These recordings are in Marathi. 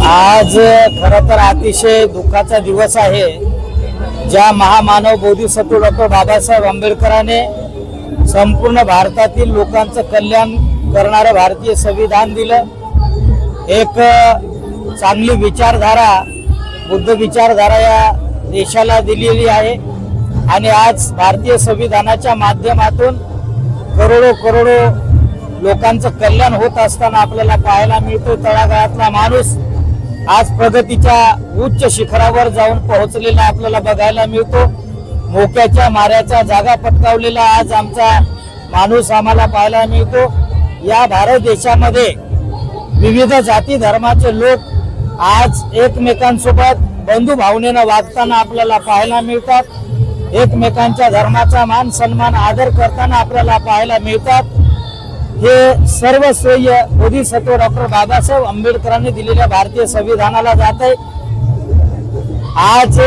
आज खरं तर अतिशय दुःखाचा दिवस आहे। ज्या महामानव बोधिसत्व डॉक्टर बाबासाहेब आंबेडकरांनी संपूर्ण भारतातील लोकांचं कल्याण करणारं भारतीय संविधान दिलं, एक चांगली विचारधारा बुद्ध विचारधारा या देशाला दिलेली आहे। आणि आज भारतीय संविधानाच्या माध्यमातून करोडो लोकांचं कल्याण होत असताना आपल्याला पाहायला मिळतो तळागाळातला माणूस आज प्रगतीच्या उच्च शिखरावर जाऊन पोहोचलेला आपल्याला बघायला मिळतो। मोक्याच्या माऱ्याच्या जागा पटकावलेला आज आमचा माणूस आम्हाला पाहायला मिळतो। या भारत देशामध्ये विविध जाती धर्माचे लोक आज एकमेकांसोबत बंधू भावनेने वागताना आपल्याला पाहायला मिळतात। एकमेकांच्या धर्माचा मान सन्मान आदर करताना आपल्याला पाहायला मिळतात। हे सर्व श्रेय बोधिसत्व डॉक्टर बाबासाहेब आंबेडकरांनी दिलेल्या भारतीय संविधानाला जात आहे। आज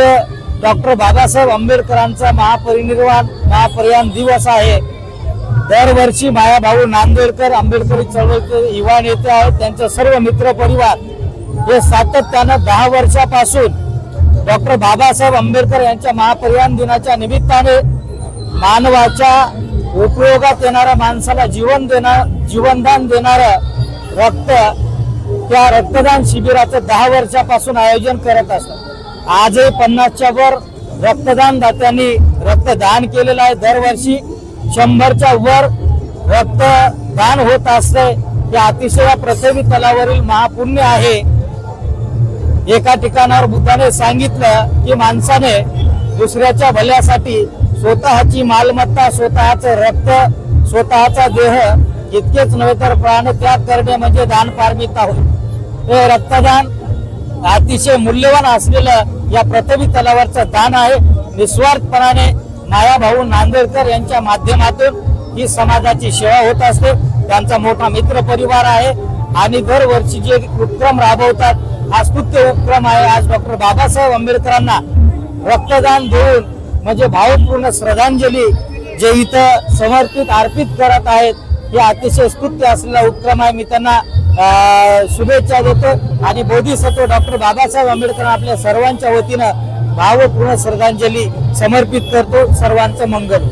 डॉक्टर बाबासाहेब आंबेडकरांचा महापरिनिर्वाण दिवस आहे। दरवर्षी मायाभाऊ नांदेडकर आंबेडकरी चळवळीचे युवा नेते आहेत, त्यांचे सर्व मित्र परिवार हे सातत्यानं 10 वर्षापासून डॉक्टर बाबासाहेब आंबेडकर यांच्या महापरिनिर्वाण दिनाच्या निमित्ताने मानवाच्या उपयोगात येणाऱ्या माणसाला जीवनदान देणारं त्या रक्तदान शिबिराचं 10 वर्षापासून आयोजन करत असतात। आजही 50च्या वर रक्तदान दात्यांनी रक्तदान केलेलं आहे। दरवर्षी 100च्या वर रक्तदान होत असते। हे अतिशय पृथ्वी तलावरील महापुण्य आहे। एका ठिकाणावर बुद्धाने सांगितलं की माणसाने दुसऱ्याच्या भल्यासाठी स्वतःची मालमत्ता, स्वतःचं रक्त, स्वतःचा देह इतकेच नव्हे तर प्राणत्याग करणे म्हणजे दान पारमिता होय। हे रक्तदान अतिशय मूल्यवान असलेलं या पृथ्वी तलावरचं दान आहे। निस्वार्थपणाने मायाभाऊ नांदेडकर यांच्या माध्यमातून ही समाजाची सेवा होत असते। त्यांचा मोठा मित्र परिवार आहे आणि दरवर्षी जे उपक्रम राबवतात हा स्तुत्य उपक्रम आहे। आज डॉक्टर बाबासाहेब आंबेडकरांना रक्तदान देऊन म्हणजे भावपूर्ण श्रद्धांजली जे इथं समर्पित अर्पित करत आहेत हे अतिशय स्तुत्य असलेला उपक्रम आहे। मी त्यांना शुभेच्छा देतो आणि बोधिसत्व डॉक्टर बाबासाहेब आंबेडकर आपल्या सर्वांच्या वतीनं भावपूर्ण श्रद्धांजली समर्पित करतो। सर्वांचं मंगल।